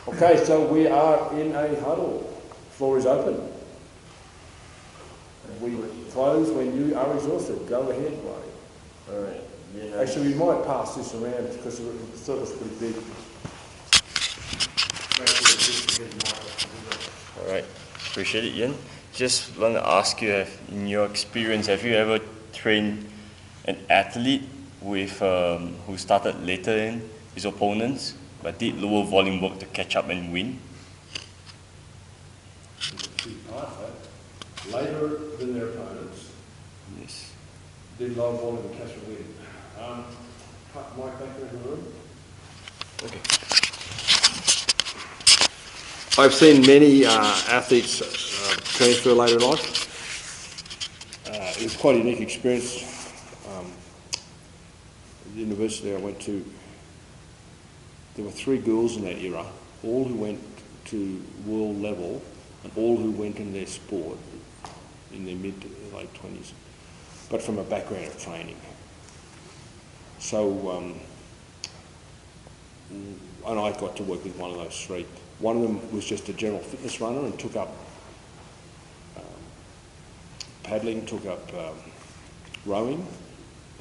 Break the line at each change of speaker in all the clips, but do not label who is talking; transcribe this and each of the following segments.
Okay, so we are in a huddle. Floor is open. We close when you are exhausted. Go ahead, Ray.
All right. Yeah.
Actually, we might pass this around because the circle's pretty big.
All right. Appreciate it, Ian. Just want to ask you, in your experience, have you ever trained an athlete with who started later than his opponents, but did lower volume work to catch up and win?
Later than their opponents.
Yes.
Did low volume and catch a win. Mike back there in the room.
Okay.
I've seen many athletes transfer later in life. It was quite a unique experience. The university I went to, there were 3 girls in that era, all who went to world level and all who went in their sport in their mid to late 20s, but from a background of training. So, and I got to work with one of those 3. One of them was just a general fitness runner and took up paddling, took up rowing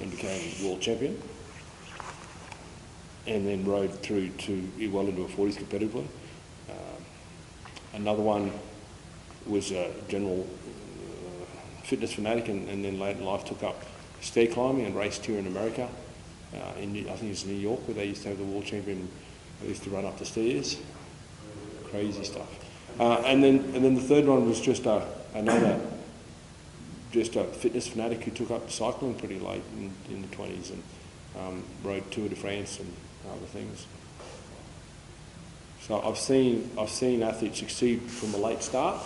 and became world champion, and then rode through to well into her 40s competitively. Another one was a general fitness fanatic and then late in life took up stair climbing and raced here in America. I think it's New York where they used to have the world champion who used to run up the stairs. Crazy stuff. And then the third one was just another fitness fanatic who took up cycling pretty late in the 20s and rode Tour de France and other things. So I've seen athletes succeed from a late start.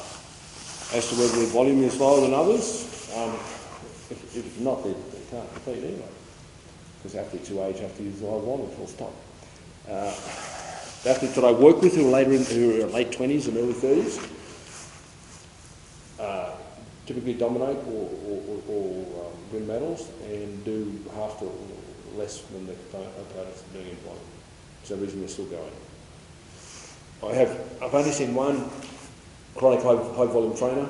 As to whether their volume is lower than others, if it's not, they can't compete anyway. Because athletes who age have to use the high volume, full stop. The athletes that I work with who are who are late 20s and early 30s typically dominate or win medals and do half to less than the opponents are doing in volume. For some reason they're still going. I've only seen one chronic high volume trainer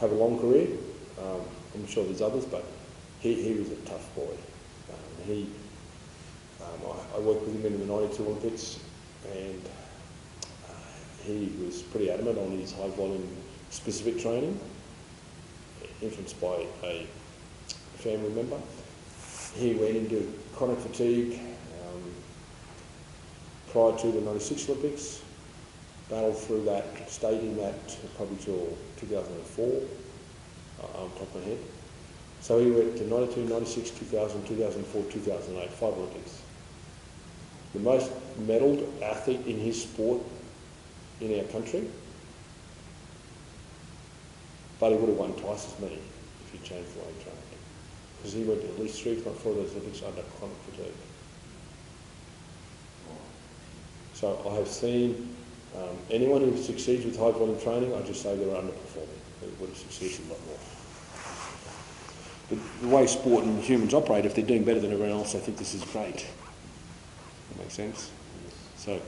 have a long career. I'm sure there's others, but he was a tough boy. I worked with him in the 92 Olympics, and he was pretty adamant on his high volume specific training, influenced by a family member. He went into chronic fatigue prior to the 96 Olympics, battled through that, stayed in that probably till 2004, on top of my head. So he went to 92, 96, 2000, 2004, 2008, 5 Olympics. The most medalled athlete in his sport in our country, but he would have won twice as many if he changed the way he trained. Because he went to at least 3, if not 4 of those Olympics under chronic fatigue. So I have seen anyone who succeeds with high volume training, I just say they're underperforming. They would have succeeded a lot more. But the way sport and humans operate, if they're doing better than everyone else, I think this is great. That makes sense? So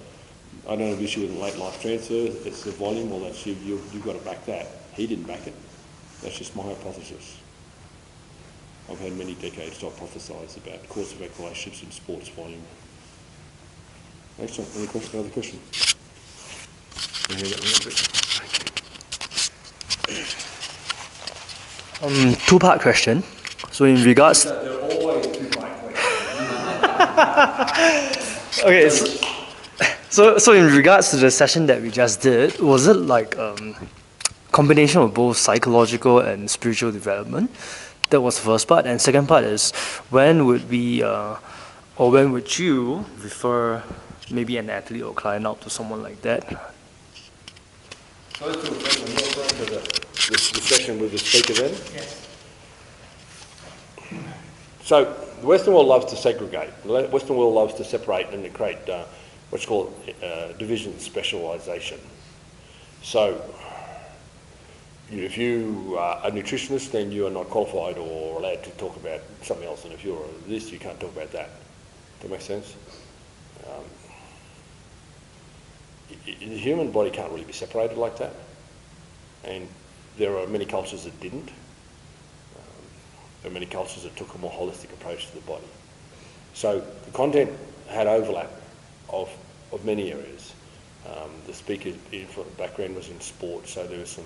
I don't have an issue with a late life transfer. It's the volume, well, that's you've got to back that. He didn't back it. That's just my hypothesis. I've had many decades to hypothesise about cause-effect relationships in sports volume. Excellent. Any question? Another question?
Two-part question. So in regards...
They're always two-part questions.
Okay, so in regards to the session that we just did, was it like combination of both psychological and spiritual development? That was the first part. And second part is, when would we, or when would you refer maybe an athlete or client out to someone like that?
So let's do a question. You're referring to the session with the speaker then?
Yes.
So the Western world loves to segregate. The Western world loves to separate and to create what's called division specialisation. So if you are a nutritionist, then you are not qualified or allowed to talk about something else. And if you're this, you can't talk about that. Does that make sense? the human body can't really be separated like that, and there are many cultures that didn't. There are many cultures that took a more holistic approach to the body. So the content had overlap of many areas. The speaker's background was in sport, so there was some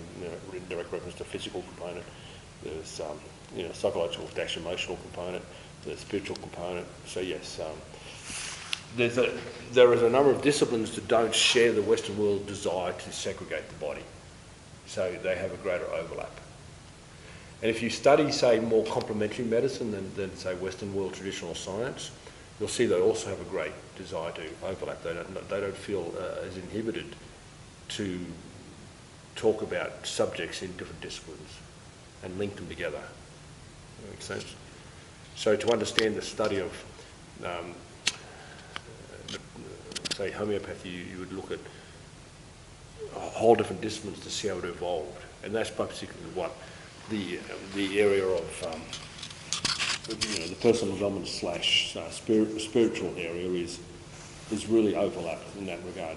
direct reference to physical component. There was psychological / emotional component, the spiritual component. So yes, there is a number of disciplines that don't share the Western world desire to segregate the body. So they have a greater overlap. And if you study, say, more complementary medicine than say, Western world traditional science, you'll see they also have a great desire to overlap. They don't feel as inhibited to talk about subjects in different disciplines and link them together. That makes sense? So to understand the study of, say, homeopathy, you would look at whole different disciplines to see how it evolved. And that's basically what the area of the personal development / spiritual area is really overlapped in that regard.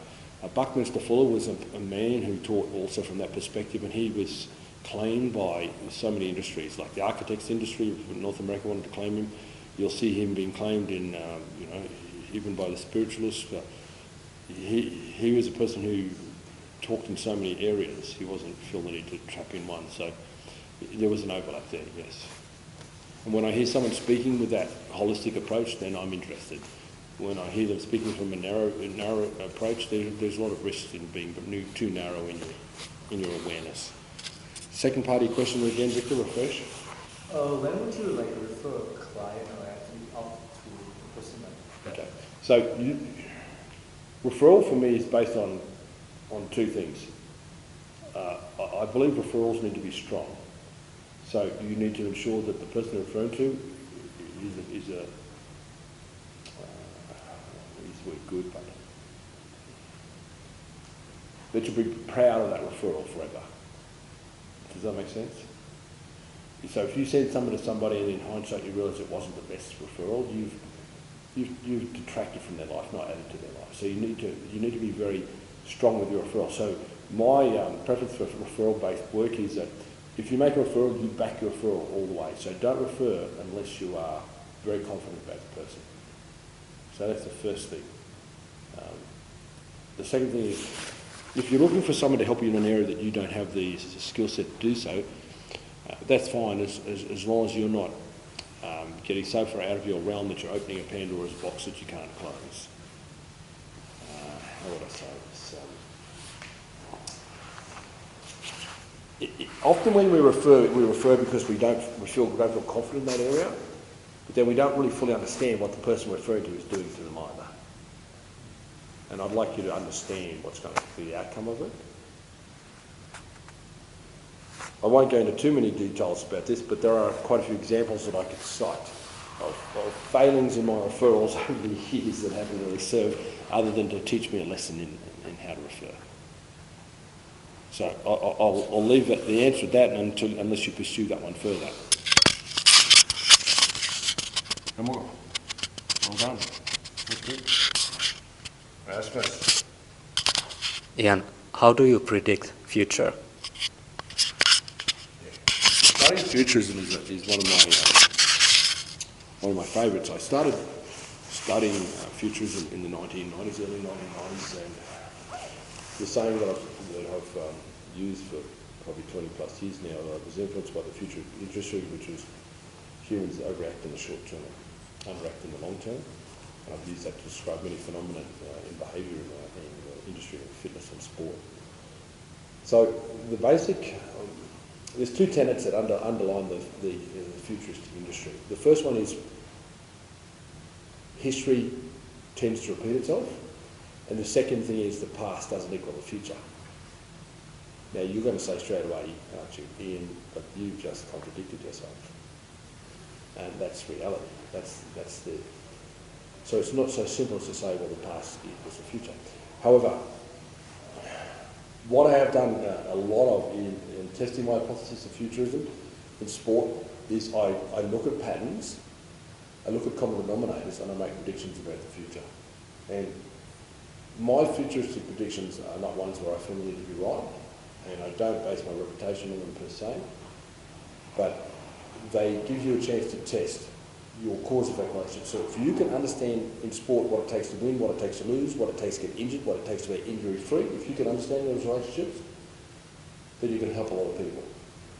Buckminster Fuller was a man who taught also from that perspective, and he was claimed by so many industries, like the architects industry of North America wanted to claim him. You'll see him being claimed in, even by the spiritualists. He was a person who talked in so many areas. He wasn't feeling the need to trap in one. So there was an overlap there, yes. And when I hear someone speaking with that holistic approach, then I'm interested. When I hear them speaking from a narrow approach, there's a lot of risks in being too narrow in your awareness. Second part of your question again, Victor, refresh.
When would you refer a client or athlete up to a person like that?
Okay, so referral for me is based on two things. I believe referrals need to be strong. So you need to ensure that the person you're referring to is the word good, but that you'll be proud of that referral forever. Does that make sense? So if you send someone to somebody and in hindsight you realise it wasn't the best referral, you've detracted from their life, not added to their life. So you need to be very strong with your referral. So my preference for referral-based work is that if you make a referral, you back your referral all the way. So don't refer unless you are very confident about the person. So that's the first thing. The second thing is, if you're looking for someone to help you in an area that you don't have the skill set to do so, that's fine as long as you're not getting so far out of your realm that you're opening a Pandora's box that you can't close. How would I say this? Often when we refer because we don't feel confident in that area, but then we don't really fully understand what the person we're referring to is doing to them either. And I'd like you to understand what's going to be the outcome of it. I won't go into too many details about this, but there are quite a few examples that I could cite of failings in my referrals over the years that haven't really served other than to teach me a lesson in how to refer. So I'll leave the answer to that unless you pursue that one further. No more. Well done. That's good. That's first.
Ian, how do you predict future?
Studying futurism is one of my favourites. I started studying futurism in the 1990s, early 1990s, and the saying that I've used for probably 20 plus years now, that I was influenced by the future industry, which is humans overact in the short term, underact in the long term. And I've used that to describe many phenomena in behaviour in the industry of fitness and sport. So the basic, there's two tenets that underline the futuristic industry. The first one is history tends to repeat itself, and the second thing is the past doesn't equal the future. Now you're going to say straight away, aren't you, Ian, but you've just contradicted yourself. And that's reality. So it's not so simple as to say, well, the past equals the future. However, what I have done a lot of in testing my hypothesis of futurism in sport is I look at patterns, I look at common denominators, and I make predictions about the future. And My futuristic predictions are not ones where I feel need to be right, and I don't base my reputation on them per se, but they give you a chance to test your cause-effect relationship. So if you can understand in sport what it takes to win, what it takes to lose, what it takes to get injured, what it takes to be injury-free, if you can understand those relationships, then you can help a lot of people.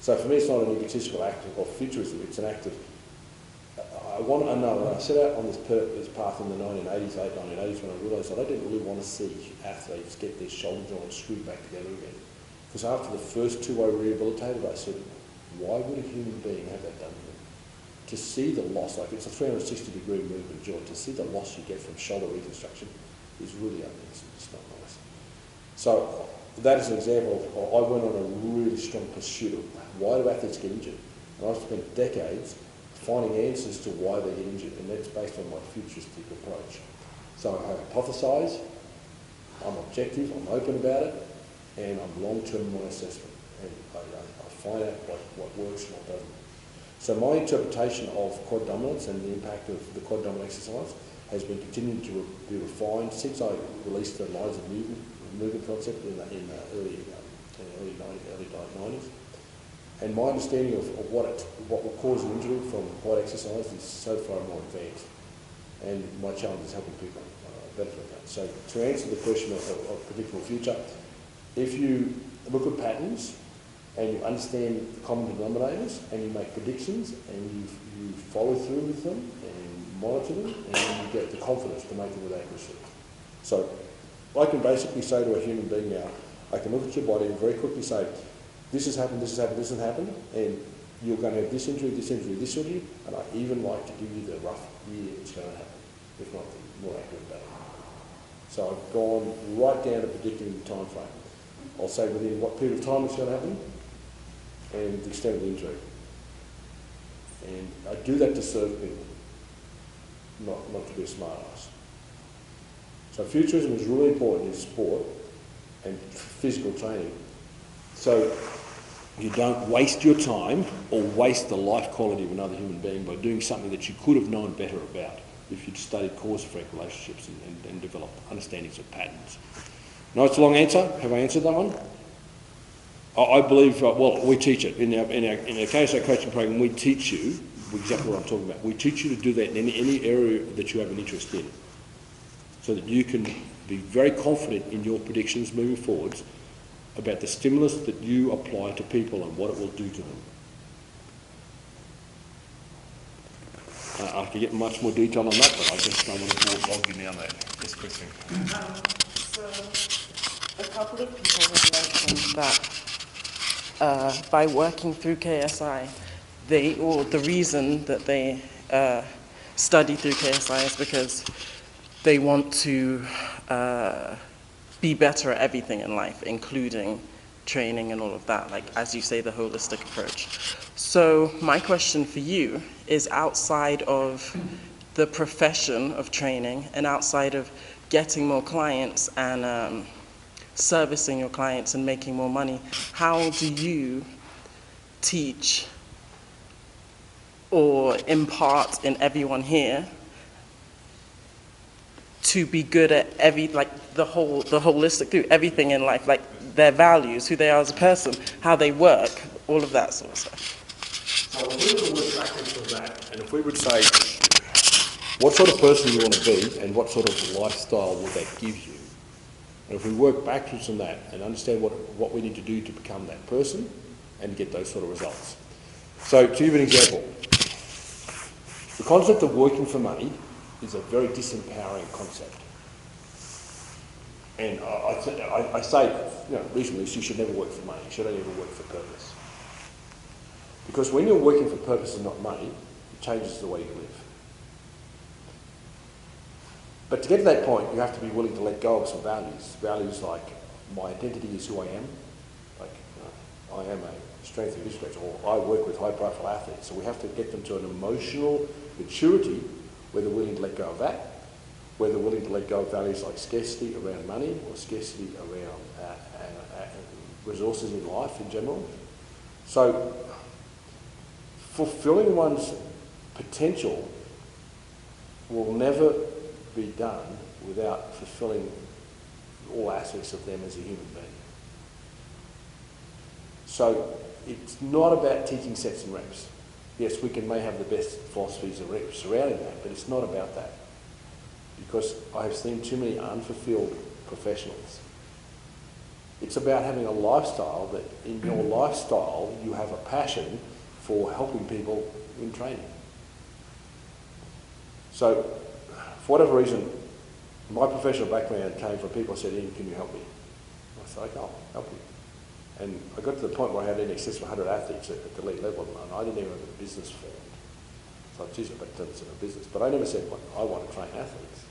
So for me, it's not an egotistical act of futurism, it's an act of, I know when I set out on this path in the 1980s, late 1980s, when I realised that I didn't really want to see athletes get their shoulder joints screwed back together again. Because after the first two I rehabilitated, I said, why would a human being have that done to them? To see the loss, like it's a 360-degree movement joint, to see the loss you get from shoulder reconstruction is really ugly. It's not nice. So that is an example of, I went on a really strong pursuit of why do athletes get injured? And I've spent decades finding answers to why they get injured, and that's based on my futuristic approach. So I hypothesise, I'm objective, I'm open about it, and I'm long-term in my assessment. And I find out what works and what doesn't. So my interpretation of quad dominance and the impact of the quad dominant exercise has been continuing to be refined since I released the lines of movement concept in the early 90s. And my understanding of what will cause an injury from quad exercise is so far more advanced. And my challenge is helping people benefit from that. So to answer the question of predictable future, if you look at patterns and you understand the common denominators and you make predictions and you follow through with them and monitor them and you get the confidence to make them with accuracy. So I can basically say to a human being now, I can look at your body and very quickly say, this has happened, this has happened, this has happened, and you're going to have this injury, this injury, this injury, and I even like to give you the rough year it's going to happen, if not the more accurate date. So I've gone right down to predicting the time frame. I'll say within what period of time it's going to happen and the extent of the injury. And I do that to serve people, not to be a smart ass. So futurism is really important in sport and physical training. So you don't waste your time or waste the life quality of another human being by doing something that you could have known better about if you'd studied cause-effect relationships and developed understandings of patterns. No, it's a long answer. Have I answered that one? I believe, well, we teach it. In our KSI coaching program, we teach you exactly what I'm talking about. We teach you to do that in any area that you have an interest in, so that you can be very confident in your predictions moving forwards about the stimulus that you apply to people and what it will do to them. I could get much more detail on that, but I just don't want to bog you down there. Yes, Christine.
So, a couple of people have mentioned that by working through KSI, the reason that they study through KSI is because they want to be better at everything in life, including training and all of that, like, as you say, the holistic approach. So my question for you is, outside of the profession of training and outside of getting more clients and servicing your clients and making more money, how do you teach or impart in everyone here to be good at the holistic through everything in life, like their values, who they are as a person, how they work, all of that sort of stuff?
So if we were to work backwards from that, and if we would say, what sort of person you want to be and what sort of lifestyle will that give you? And if we work backwards from that and understand what we need to do to become that person and get those sort of results. So to give an example, the concept of working for money is a very disempowering concept. And I say, reasonably, you should never work for money. You should only ever work for purpose. Because when you're working for purpose and not money, it changes the way you live. But to get to that point, you have to be willing to let go of some values. Values like, my identity is who I am. Like, I am a strength and district, or I work with high-profile athletes. So we have to get them to an emotional maturity where they're willing to let go of that, where they're willing to let go of values like scarcity around money or scarcity around resources in life in general. So fulfilling one's potential will never be done without fulfilling all aspects of them as a human being. So it's not about teaching sets and reps. Yes, we may have the best philosophies and reps surrounding that, but it's not about that. Because I've seen too many unfulfilled professionals. It's about having a lifestyle that in your lifestyle you have a passion for helping people in training. So, for whatever reason, my professional background came from people who said, Ian, can you help me? I said, okay, I'll help you. And I got to the point where I had in excess of 100 athletes at the elite level, and I didn't even have a business formed. So geez, I got to a business, but I never said I want to train athletes.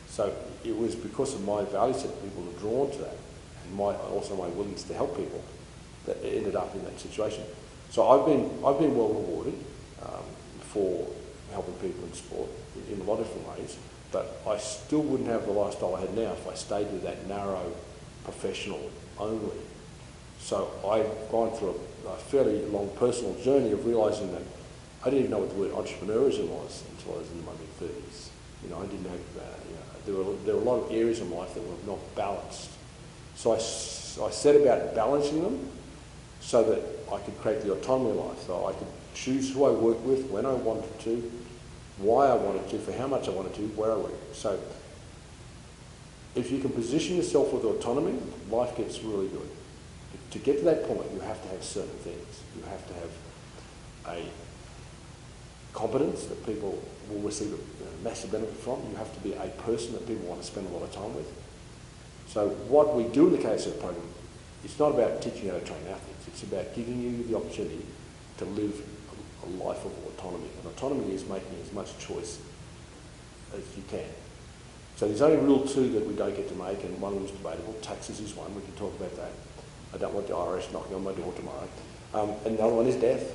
So it was because of my value set that people were drawn to that, and also my willingness to help people, that ended up in that situation. So I've been well rewarded for helping people in sport in a lot of different ways, but I still wouldn't have the lifestyle I had now if I stayed with that narrow professional only. So I've gone through a fairly long personal journey of realising that I didn't even know what the word entrepreneurism was until I was in my mid-30s. You know, I didn't have, there were a lot of areas in life that were not balanced. So I set about balancing them so that I could create the autonomy life, so I could choose who I worked with, when I wanted to, why I wanted to, for how much I wanted to, where I worked. So if you can position yourself with autonomy, life gets really good. To get to that point, you have to have certain things. You have to have a competence that people will receive a massive benefit from. You have to be a person that people want to spend a lot of time with. So what we do in the KSI program, it's not about teaching you how to train athletes. It's about giving you the opportunity to live a life of autonomy. And autonomy is making as much choice as you can. So there's only real two that we don't get to make, and one of them is debatable. Taxes is one. We can talk about that. I don't want the IRS knocking on my door tomorrow. And the other one is death.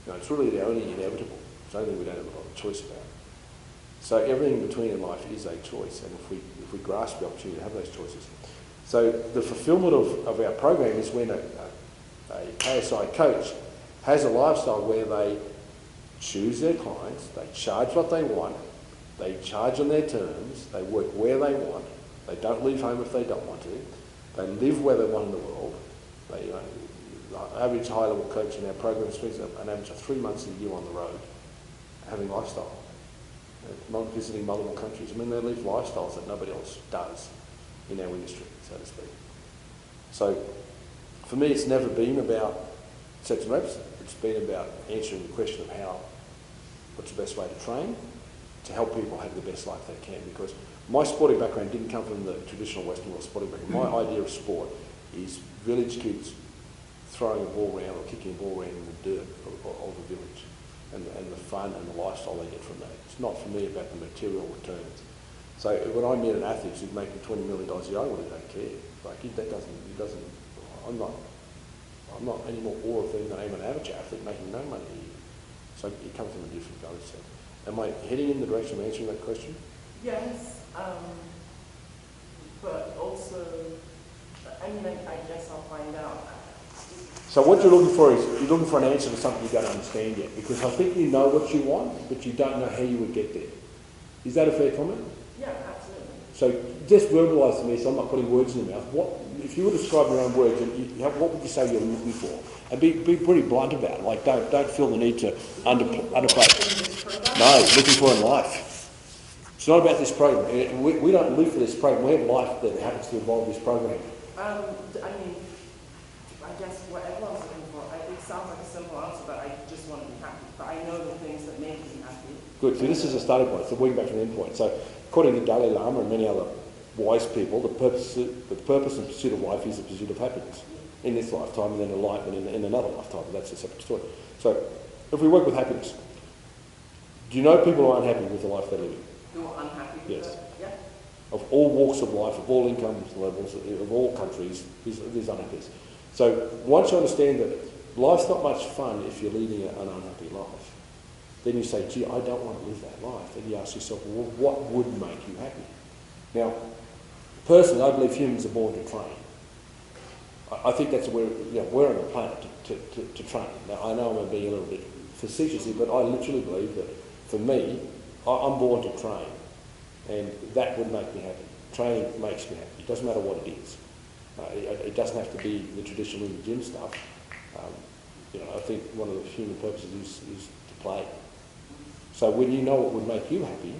You know, it's really the only inevitable. It's the only thing we don't have a lot of choice about. So everything in between in life is a choice, and if we grasp the opportunity to have those choices. So the fulfilment of our program is when a KSI coach has a lifestyle where they choose their clients, they charge what they want, they charge on their terms, they work where they want, they don't leave home if they don't want to, they live where they want in the world. They, the average high-level coach in our program spends an average of 3 months a year on the road having lifestyle, visiting multiple countries. I mean, they live lifestyles that nobody else does in our industry, so to speak. So for me, it's never been about sets and reps. It's been about answering the question of what's the best way to train to help people have the best life they can. Because my sporting background didn't come from the traditional Western world sporting background. My idea of sport is village kids throwing a ball around or kicking a ball around in the dirt of the village, and the fun and the lifestyle they get from that. It's not for me about the material returns. So when I meet an athlete who's making $20 million a year, I really don't care. Like I'm not any more awe of them than I am an amateur athlete making no money a year. So it comes from a different value set. Am I heading in the direction of answering that question?
Yes, but also, I mean, I guess I'll find out.
So what you're looking for is, you're looking for an answer to something you don't understand yet, because I think you know what you want, but you don't know how you would get there. Is that a fair comment?
Yeah, absolutely.
So just verbalise to me, so I'm not putting words in your mouth. If you were to describe your own words, what would you say you're looking for? And be pretty blunt about it. Like, don't feel the need to underplay. No, looking for in life. It's not about this program. We don't live for this program. We have life that happens to involve this program.
I mean, I guess what everyone's looking for, it sounds like a simple answer, but I just want to be happy. But I know the things that make me happy.
Good. So this is a starting point. So working back from the end point. So according to Dalai Lama and many other wise people, the purpose and pursuit of life is the pursuit of happiness in this lifetime, and then enlightenment in another lifetime. But that's a separate story. So if we work with happiness, do you know people who are unhappy with the life they're living?
Who are unhappy with
Yes.
it? Yeah.
Of all walks of life, of all income levels, of all countries, there's unhappiness. So once you understand that life's not much fun if you're leading an unhappy life, then you say, gee, I don't want to live that life. Then you ask yourself, well, what would make you happy? Now, personally, I believe humans are born to train. I think that's where we're on the planet to train. Now, I know I'm being a little bit facetious here, but I literally believe that for me, I'm born to train, and that would make me happy. training makes me happy. It doesn't matter what it is. It doesn't have to be the traditional in the gym stuff. I think one of the human purposes is to play. So when you know what would make you happy,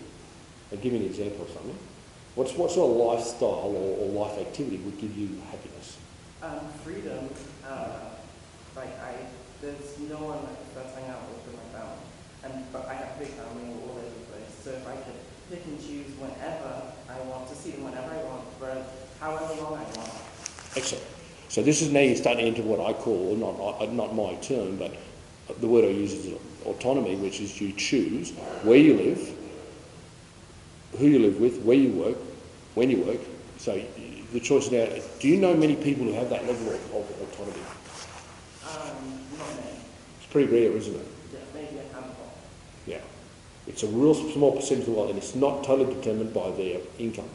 and give me an example of something, what sort of lifestyle or life activity would give you happiness?
Freedom. There's no one that's hang out with in my family, but I have a big family all over the place. So if I could pick and choose whenever I want to see them, whenever I want, for however long I want.
Excellent. So this is now you're starting into what I call, not my term, but the word I use is autonomy, which is you choose where you live, who you live with, where you work, when you work. So the choice now, do you know many people who have that level of autonomy?
Not many.
It's pretty rare, isn't it?
Yeah, maybe a handful.
Yeah. It's a real small percentage of the world, and it's not totally determined by their income.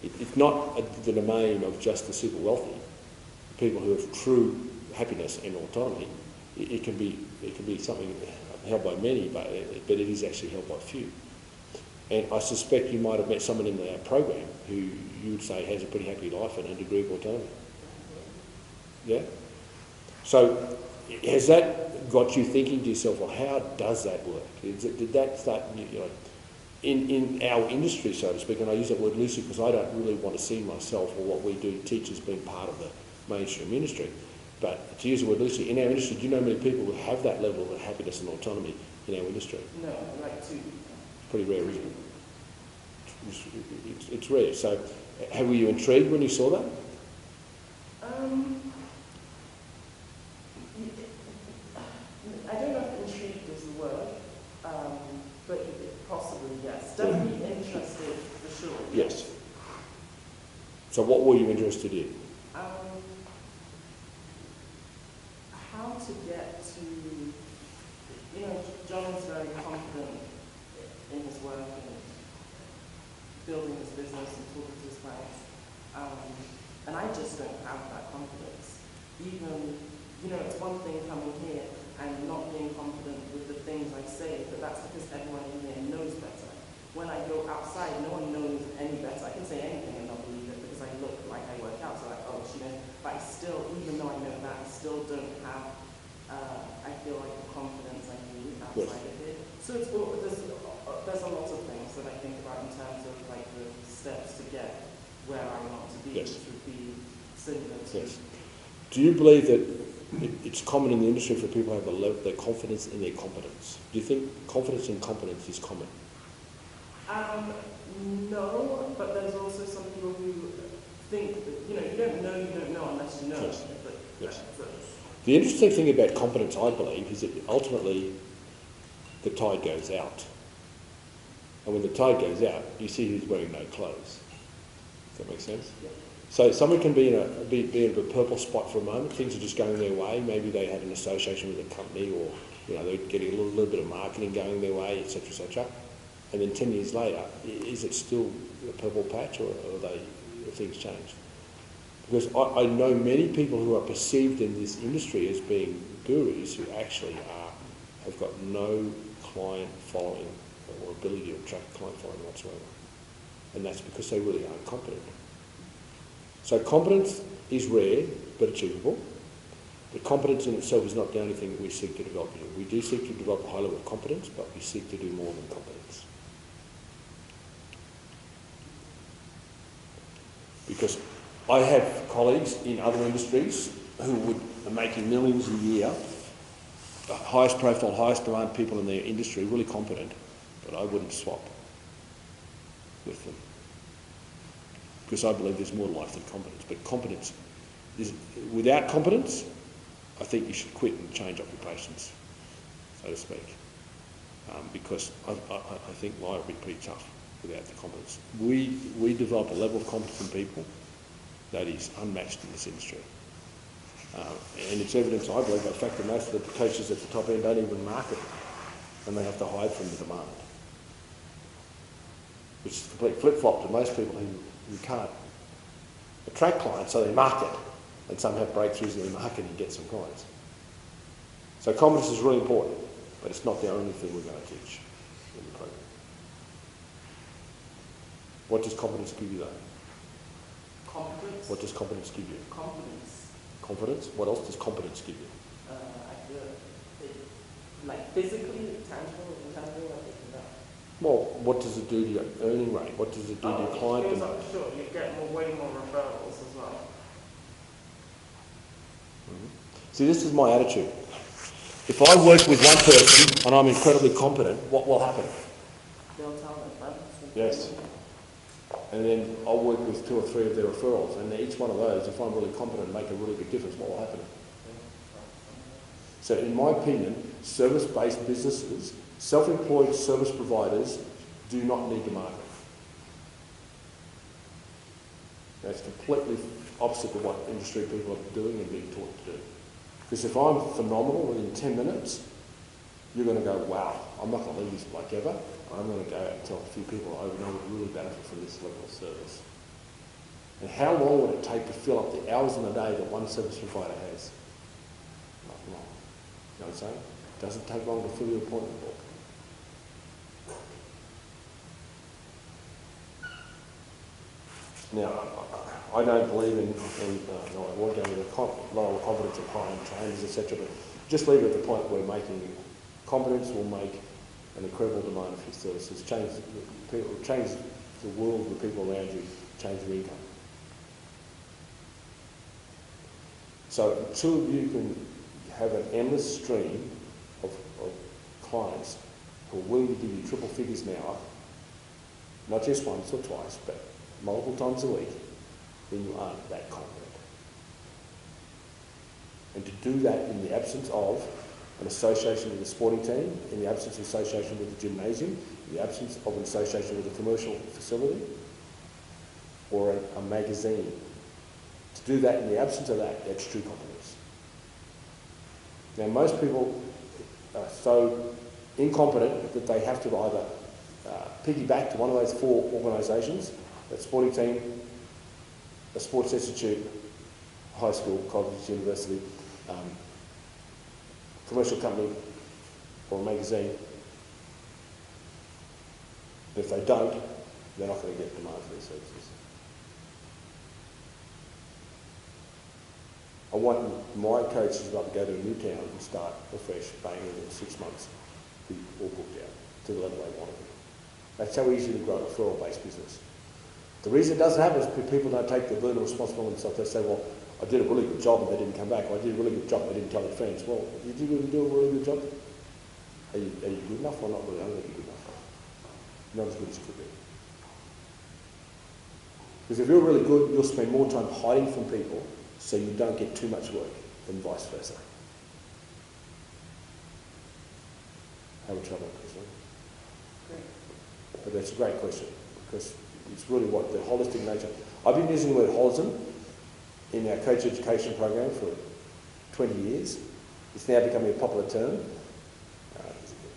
It's not the domain of just the super wealthy. People who have true happiness and autonomy, it can be something held by many, but it is actually held by few. And I suspect you might have met someone in our program who you would say has a pretty happy life and a degree of autonomy. Yeah? So has that got you thinking to yourself, well, how does that work? Did that start, in our industry, so to speak, and I use that word loosely because I don't really want to see myself or what we do, teachers, being part of the mainstream industry. But to use the word loosely, in our industry, do you know many people who have that level of happiness and autonomy in our industry?
No, like two.
It's pretty rare, isn't it? It's rare. So were you intrigued when you saw that?
I don't know if intrigued is the word, but possibly, yes. Definitely interested, for sure.
Yes. So what were you interested in?
How to get to, John is very confident in his work and building his business and talking to his clients. And I just don't have that confidence. Even, it's one thing coming here and not being confident with the things I say, but that's because everyone in here knows better. When I go outside, no one knows any better. I can say anything and they'll believe it because I look like I work out, so like, oh, she knows. But I still, even though I know that, I still don't have, I feel like the confidence I need outside of here. So there's a lot of things that I think about in terms of like the steps to get where I want to be,
Yes.
which would be similar to.
Yes. Do you believe that it's common in the industry for people to have their confidence in their competence? Do you think confidence in competence is common?
No, but there's also some people who think that, you don't know unless you know.
Yes.
But,
Yes. The interesting thing about competence, I believe, is that ultimately the tide goes out. And when the tide goes out, you see who's wearing no clothes. Does that make sense?
Yeah.
So someone can be in a purple spot for a moment, things are just going their way, maybe they had an association with a company or they're getting a little bit of marketing going their way, etc., etc. And then 10 years later, is it still a purple patch or have things changed? Because I know many people who are perceived in this industry as being gurus who actually have got no client following or ability to attract client following whatsoever. And that's because they really aren't competent. So competence is rare but achievable. But competence in itself is not the only thing that we seek to develop here. We do seek to develop a high level of competence, but we seek to do more than competence. Because I have colleagues in other industries who are making millions a year, the highest profile, highest demand people in their industry, really competent, but I wouldn't swap with them. Because I believe there's more to life than competence. But competence without competence, I think you should quit and change occupations, so to speak. Because I think life would be pretty tough without the competence. We develop a level of competence in people that is unmatched in this industry. And it's evidence, I believe, by the fact that most of the coaches at the top end don't even market and they have to hide from the demand. Which is a complete flip-flop to most people who can't attract clients, so they market and some have breakthroughs in their marketing and get some clients. So competence is really important, but it's not the only thing we're going to teach in the program. What does competence give you though? What does competence give you?
Confidence.
Confidence? What else does competence give you?
Like physically, tangible, intangible, like that.
Well, what does it do to your earning rate? What does it do to your client
It goes
demand?
up, sure, you get way more referrals as well.
See, this is my attitude. If I work with one person and I'm incredibly competent, what will happen?
They'll tell their friends.
Yes. And then I'll work with 2 or 3 of their referrals, and each one of those, if I'm really competent and make a really big difference, what will happen? So in my opinion, service-based businesses, self-employed service providers do not need to market. That's completely opposite to what industry people are doing and being taught to do. Because if I'm phenomenal within 10 minutes, you're going to go, wow, I'm not going to leave this bloke ever. I'm going to go out and tell a few people I know would really benefit from this level of service. And how long would it take to fill up the hours in a day that one service provider has? Not long. You know what I'm saying? It doesn't take long to fill your appointment book. Now, I don't believe in no, I won't go into lower competence and high end trainers, etc. But just leave it at the point we're making competence will make an incredible demand for your services, change the world, the people around you, change your income. So until you can have an endless stream of clients who are willing to give you triple figures an hour, not just once or twice, but multiple times a week, then you aren't that confident. And to do that in the absence of an association with a sporting team, in the absence of association with a gymnasium, in the absence of an association with a commercial facility, or a magazine. To do that in the absence of that, that's true competence. Now most people are so incompetent that they have to either piggyback to one of those 4 organisations, a sporting team, a sports institute, high school, college, university, commercial company, or a magazine. If they don't, they're not going to get demand for their services. I want my coaches to be able to go to a new town and start afresh, bang, within 6 months, be all booked out to the level they want to be. That's how easy to grow a referral-based business. The reason it doesn't happen is because people don't take the burden of responsibility themselves. They say, well, I did a really good job and they didn't come back. Or I did a really good job and they didn't tell their friends. Well, did you really do a really good job? Are you good enough or not really? I don't think you're good enough. Not as good as you could be. Because if you're really good, you'll spend more time hiding from people so you don't get too much work than vice versa. How would you trouble that question? But that's a great question because it's really what the holistic nature. I've been using the word holism in our coach education program for 20 years. It's now becoming a popular term,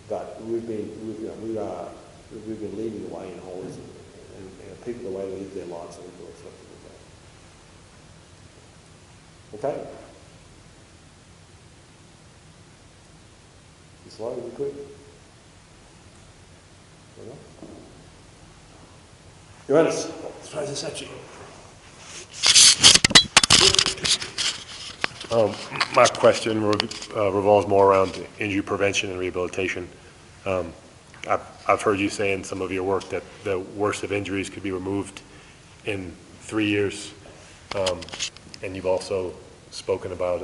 but we've been leading the way in holism, and people the way they live their lives are really reflective of that. Okay. You slow, you quick. Johannes, throw this at you.
My question revolves more around injury prevention and rehabilitation. I've heard you say in some of your work that the worst of injuries could be removed in 3 years, and you've also spoken about.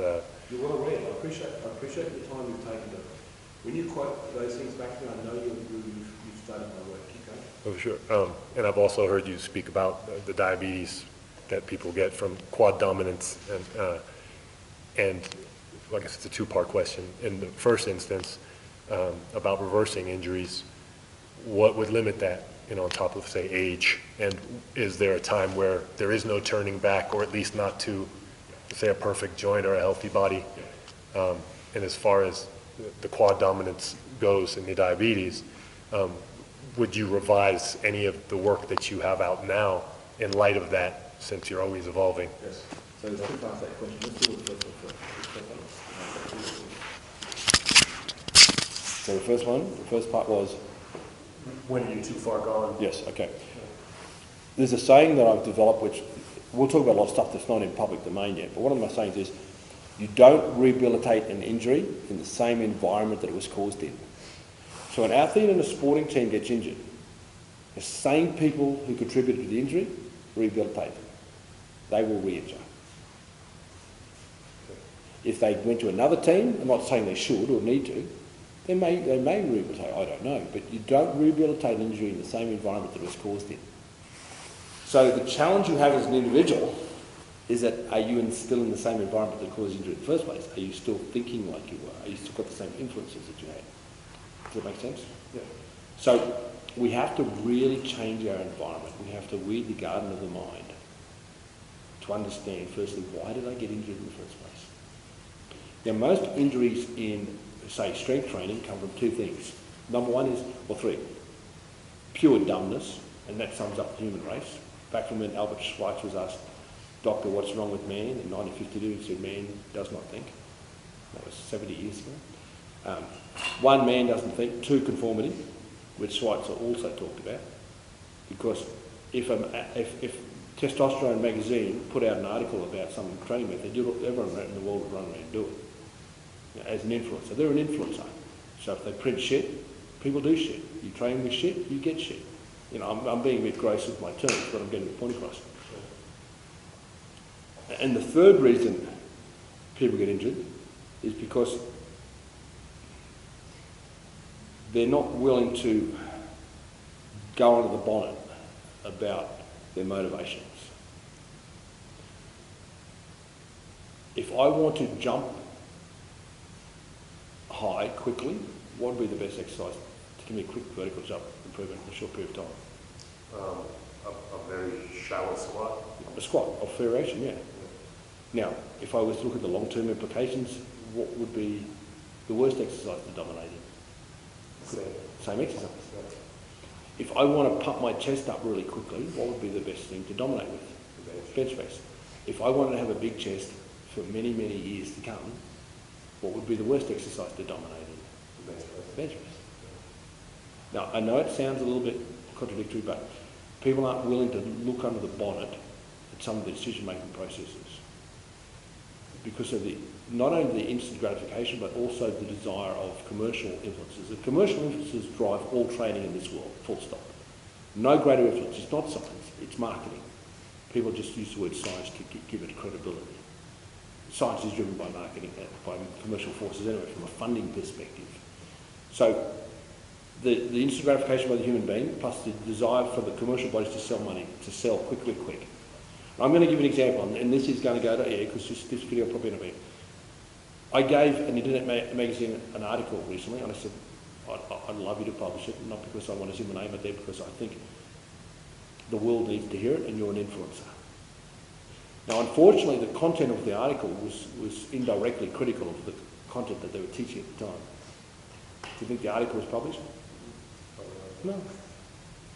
You're well read. I appreciate the time you've taken to. When you quote those things back to me, I know you've studied my work. Keep going.
Oh, sure. And I've also heard you speak about the diabetes that people get from quad dominance, and I guess it's a 2-part question. In the first instance, about reversing injuries, what would limit that, on top of, say, age? And is there a time where there is no turning back, or at least not to, say, a perfect joint or a healthy body? And as far as the quad dominance goes in the diabetes, would you revise any of the work that you have out now in light of that, since you're always evolving?
Yes. So there's 2 parts to that question. Let's deal with the first one first. So the first part was?
When are you too far gone?
Yes, okay. There's a saying that I've developed which we'll talk about a lot of stuff that's not in public domain yet, but what I'm saying is you don't rehabilitate an injury in the same environment that it was caused in. So an athlete in a sporting team gets injured. The same people who contributed to the injury rehabilitate them. They will re-injure. If they went to another team, I'm not saying they should or need to, they may rehabilitate, I don't know, but you don't rehabilitate an injury in the same environment that it was caused in. So the challenge you have as an individual is that are you still in the same environment that caused injury in the first place? Are you still thinking like you were? Are you still got the same influences that you had? Does that make sense? Yeah. So we have to really change our environment. We have to weed the garden of the mind to understand, firstly, why did I get injured in the first place? Now, most injuries in, say, strength training come from two things. Number one is, or three, pure dumbness, and that sums up the human race. Back from when Albert Schweitzer was asked, "Doctor, what's wrong with man?" in 1952, he said, "Man does not think." That was 70 years ago. One, man doesn't think. Two, conformity, which Schweitzer also talked about. Because if Testosterone magazine put out an article about some training method, everyone in the world would run around and do it. You know, as an influencer. They're an influencer. So if they print shit, people do shit. You train with shit, you get shit. You know, I'm being a bit gross with my terms, but I'm getting the point across. And the third reason people get injured is because they're not willing to go under the bonnet about their motivations. If I want to jump high quickly, what would be the best exercise to give me a quick vertical jump improvement in a short period of time?
A very shallow squat.
A squat of variation, yeah. Now, if I was to look at the long-term implications, what would be the worst exercise to dominate in? Same exercise. If I want to pump my chest up really quickly, what would be the best thing to dominate with? Bench press. If I wanted to have a big chest for many, many years to come, what would be the worst exercise to dominate in? Bench press. Now, I know it sounds a little bit contradictory, but people aren't willing to look under the bonnet at some of the decision-making processes because of not only the instant gratification, but also the desire of commercial influences. The commercial influences drive all training in this world, full stop. No greater influence. It's not science, it's marketing. People just use the word science to give it credibility. Science is driven by marketing, by commercial forces anyway, from a funding perspective. So the instant gratification by the human being, plus the desire for the commercial bodies to sell money, to sell quick. I'm going to give an example, and this is going to go to air because this video will probably not be. I gave an internet magazine an article recently, and I said, I'd love you to publish it, not because I want to see my name out there, because I think the world needs to hear it, and you're an influencer. Now, unfortunately, the content of the article was indirectly critical of the content that they were teaching at the time. Do you think the article was published? No,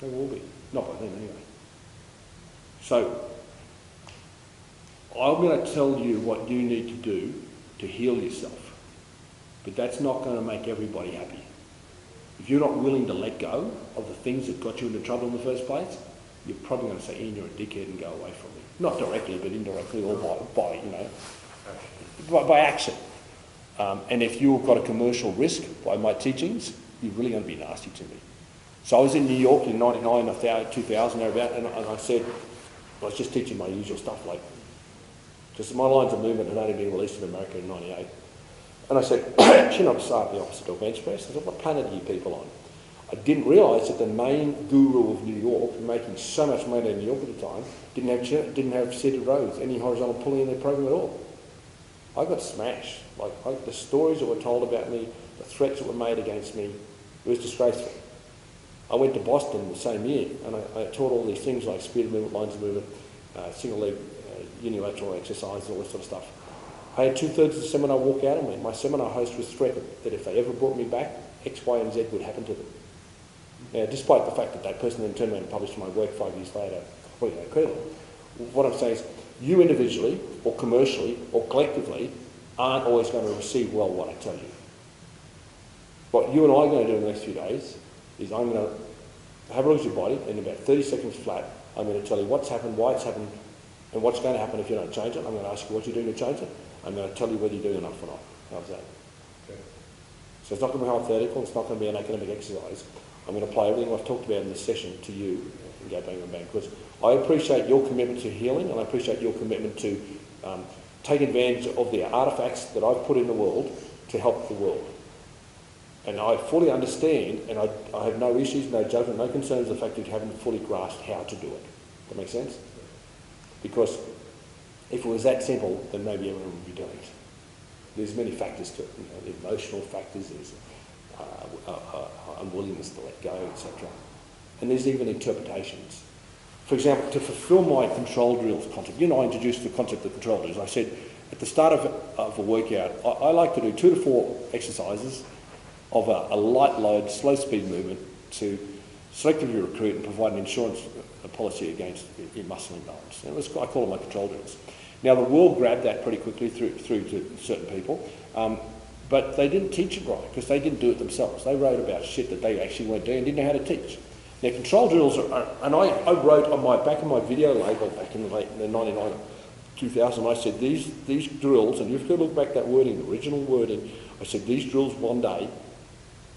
they will be. Not by then, anyway. So, I'm going to tell you what you need to do to heal yourself, but that's not going to make everybody happy. If you're not willing to let go of the things that got you into trouble in the first place, you're probably going to say, Ian, you're a dickhead and go away from me. Not directly, but indirectly, or by action. And if you've got a commercial risk by my teachings, you're really going to be nasty to me. So I was in New York in 99, 2000, thereabout, and I said, I was just teaching my usual stuff, like, because my lines of movement had only been released in America in 98. And I said, chin-up start the opposite of bench press. I said, what planet are you people on? I didn't realise that the main guru of New York, making so much money in New York at the time, didn't have seated rows, any horizontal pulling in their program at all. I got smashed. The stories that were told about me, the threats that were made against me, it was disgraceful. I went to Boston the same year, and I taught all these things like speed of movement, lines of movement, single leg, unilateral exercise, all this sort of stuff. I had 2/3 of the seminar walk out on me. My seminar host was threatened that if they ever brought me back, X, Y, and Z would happen to them. Now, despite the fact that that person then turned around and published my work 5 years later, completely incredible. What I'm saying is, you individually, or commercially, or collectively, aren't always going to receive well what I tell you. What you and I are going to do in the next few days is I'm going to have a look at your body in about 30 seconds flat. I'm going to tell you what's happened, why it's happened, And what's going to happen if you don't change it? I'm going to ask you what you're doing to change it. I'm going to tell you whether you're doing enough or not. How's that?
Okay.
So it's not going to be hypothetical, it's not going to be an academic exercise. I'm going to apply everything I've talked about in this session to you and go bang, bang, bang. Because I appreciate your commitment to healing, and I appreciate your commitment to take advantage of the artefacts that I've put in the world to help the world. And I fully understand, and I have no issues, no judgment, no concerns with the fact that you haven't fully grasped how to do it. That makes sense? Because if it was that simple, then maybe everyone would be doing it. There's many factors to it, the emotional factors, there's unwillingness to let go, etc. And there's even interpretations. For example, to fulfill my control drills concept, I introduced the concept of control drills. I said at the start of a workout, I like to do 2 to 4 exercises of a light load, slow speed movement to selectively recruit and provide an insurance policy against muscle imbalance. And I call it my control drills. Now the world grabbed that pretty quickly through to certain people, but they didn't teach it right because they didn't do it themselves. They wrote about shit that they actually weren't doing and didn't know how to teach. Now control drills are, and I wrote on my back of my video label back in the 99, 2000, I said these drills, and you've got to look back that wording, the original wording, I said these drills one day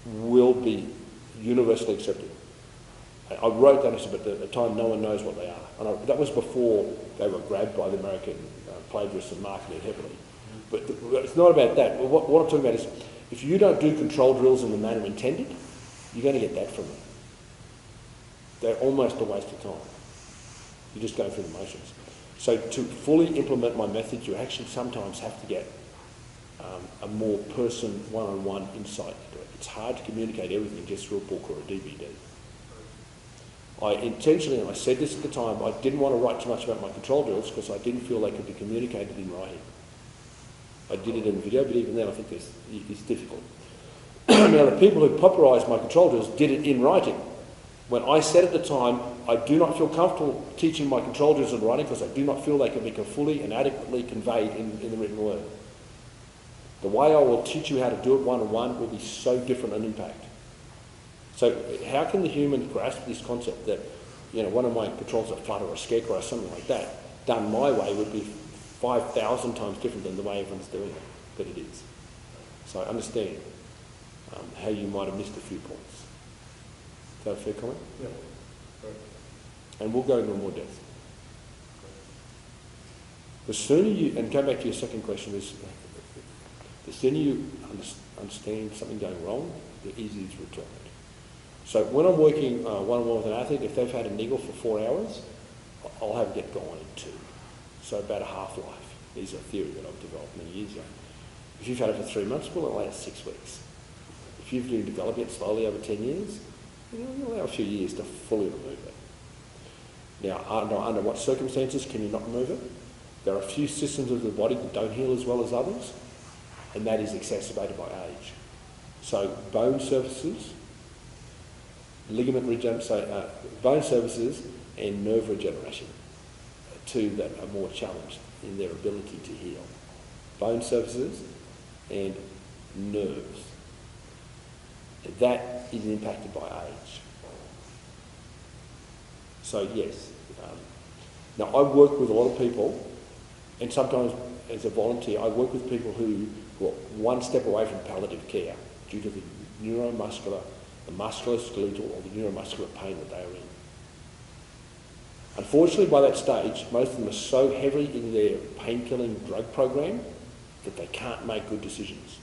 will be universally accepted. I wrote that, I said, but at the time no one knows what they are. And that was before they were grabbed by the American plagiarists and marketed heavily. But it's not about that. What I'm talking about is, if you don't do control drills in the manner intended, you're going to get that from them. They're almost a waste of time. You're just going through the motions. So to fully implement my method, you actually sometimes have to get a more person one-on-one insight into it. It's hard to communicate everything just through a book or a DVD. I intentionally, and I said this at the time, I didn't want to write too much about my control drills because I didn't feel they could be communicated in writing. I did it in video, but even then I think it's difficult. Now the people who popularised my control drills did it in writing. When I said at the time, I do not feel comfortable teaching my control drills in writing because I do not feel they can be fully and adequately conveyed in the written word. The way I will teach you how to do it one-on-one will be so different an impact. So how can the human grasp this concept that, one of my controls, a flutter or a scarecrow or something like that, done my way would be 5,000 times different than the way everyone's doing it, but it is. So I understand how you might have missed a few points. Is that a fair comment?
Yeah. Right.
And we'll go into more depth. The sooner you, and go back to your second question, is the sooner you understand something going wrong, the easier it is to return it. So when I'm working one-on-one with an athlete, if they've had a niggle for 4 hours, I'll have it get gone in 2. So about a half-life is a theory that I've developed many years ago. If you've had it for 3 months, we'll allow 6 weeks. If you've been developing it slowly over 10 years, you'll allow a few years to fully remove it. Now, under what circumstances can you not remove it? There are a few systems of the body that don't heal as well as others, and that is exacerbated by age. So bone surfaces, bone surfaces and nerve regeneration are 2 that are more challenged in their ability to heal. Bone surfaces and nerves. That is impacted by age. So yes. Now I work with a lot of people, and sometimes as a volunteer I work with people who are one step away from palliative care due to the neuromuscular, the musculoskeletal or the neuromuscular pain that they are in. Unfortunately, by that stage, most of them are so heavy in their pain-killing drug program that they can't make good decisions.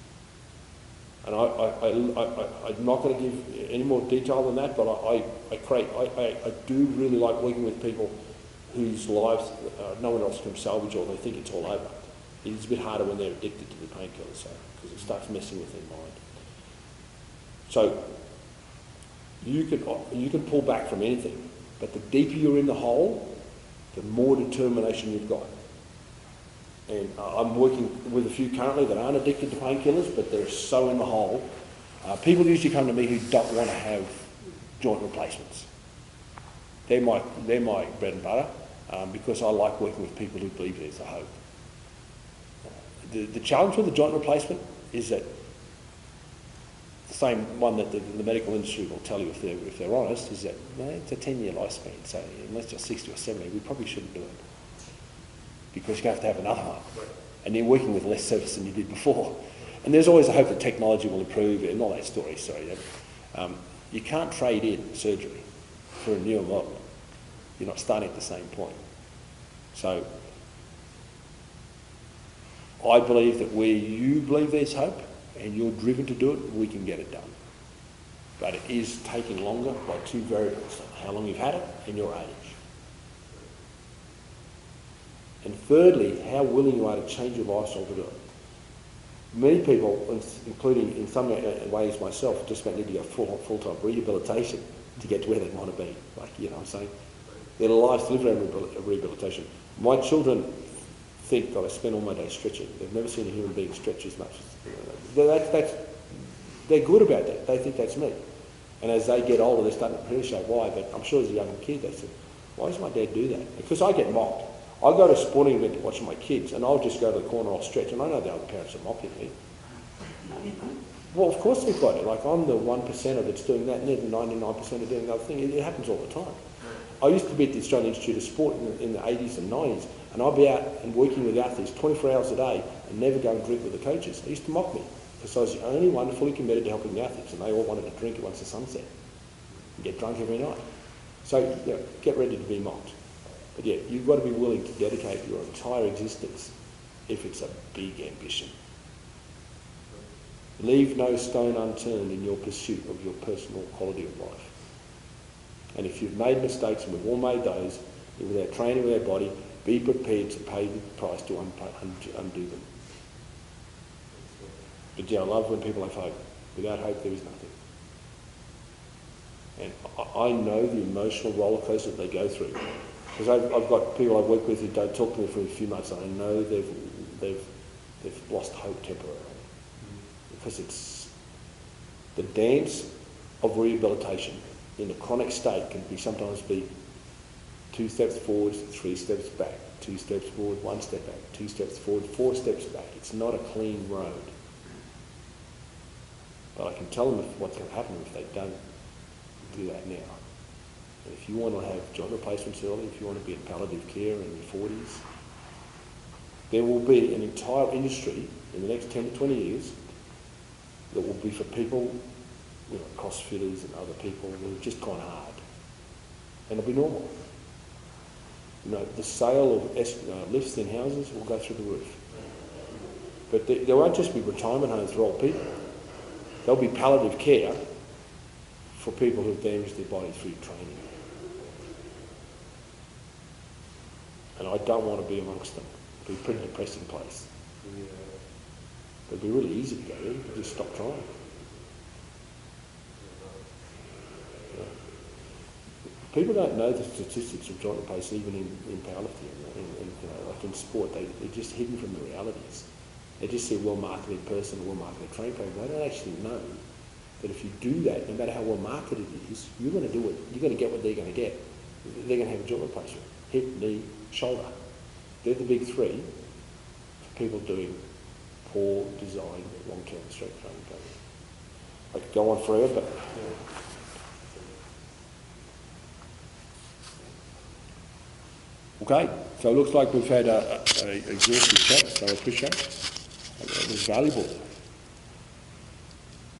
And I'm not going to give any more detail than that, but I do really like working with people whose lives no one else can salvage or they think it's all over. It's a bit harder when they're addicted to the painkillers, because it starts messing with their mind. So you can pull back from anything, but the deeper you're in the hole, the more determination you've got. And I'm working with a few currently that aren't addicted to painkillers, but they're so in the hole. People usually come to me who don't want to have joint replacements. They're my bread and butter, because I like working with people who believe there's a hope. The challenge with the joint replacement is that the same one that the medical industry will tell you if they're honest, is that it's a 10-year lifespan, so unless you're 60 or 70, we probably shouldn't do it. because you have to have another one. And you're working with less service than you did before. And there's always a hope that technology will improve and all that story, sorry. You can't trade in surgery for a newer model. You're not starting at the same point. So I believe that where you believe there's hope and you're driven to do it, we can get it done. But it is taking longer by two variables, how long you've had it and your age. And thirdly, how willing you are to change your lifestyle to do it. Many people, including in some ways myself, just about need to go full-time rehabilitation to get to where they want to be. Like, you know what I'm saying? Their lives live around rehabilitation. My children think that I spend all my day stretching. They've never seen a human being stretch as much. They're good about that. They think that's me. And as they get older, they're starting to appreciate why. But I'm sure as a young kid, they said, why does my dad do that? Because I get mocked. I go to a sporting event to watch my kids, and I'll just go to the corner, I'll stretch, and I know the other parents are mocking me. Well, of course they've got it. Like, I'm the 1% that's doing that, and the 99% are doing the other thing. It happens all the time. I used to be at the Australian Institute of Sport in the 80s and 90s, and I'd be out and working with athletes 24 hours a day and never go and drink with the coaches. They used to mock me because I was the only one fully committed to helping the athletes, and they all wanted to drink it once the sun set and get drunk every night. So, you know, get ready to be mocked. But yeah, you've got to be willing to dedicate your entire existence if it's a big ambition. Leave no stone unturned in your pursuit of your personal quality of life. And if you've made mistakes, and we've all made those, with our training, with our body, be prepared to pay the price to undo them. But yeah, I love when people have hope. Without hope, there is nothing. And I know the emotional roller coaster that they go through. Because I've got people I work with who don't talk to me for a few months, and I know they've lost hope temporarily. Because it's the dance of rehabilitation in a chronic state can sometimes be 2 steps forward, 3 steps back, 2 steps forward, 1 step back, 2 steps forward, 4 steps back. It's not a clean road. But I can tell them what's going to happen if they don't do that now. And if you want to have joint replacements early, if you want to be in palliative care in your 40s, there will be an entire industry in the next 10 to 20 years that will be for people, you know, CrossFitters and other people who have just gone hard. And it'll be normal. You know, the sale of lifts in houses will go through the roof. But there won't just be retirement homes for old people. There'll be palliative care for people who've damaged their body through training. And I don't want to be amongst them. It'll be a pretty depressing place. It'd be really easy to go there. You could just stop trying. People don't know the statistics of joint replacement even in powerlifting and you know, like in sport. They're just hidden from the realities. They just see a well-marketed person, a well-marketed training program. They don't actually know that if you do that, no matter how well-marketed it is, you're going to get what they're going to get. They're going to have a joint replacement. Hip, knee, shoulder. They're the big three for people doing poor design long-term strength training programs. I could go on forever, but okay, so it looks like we've had a exhaustive chat, so I appreciate it. It was valuable.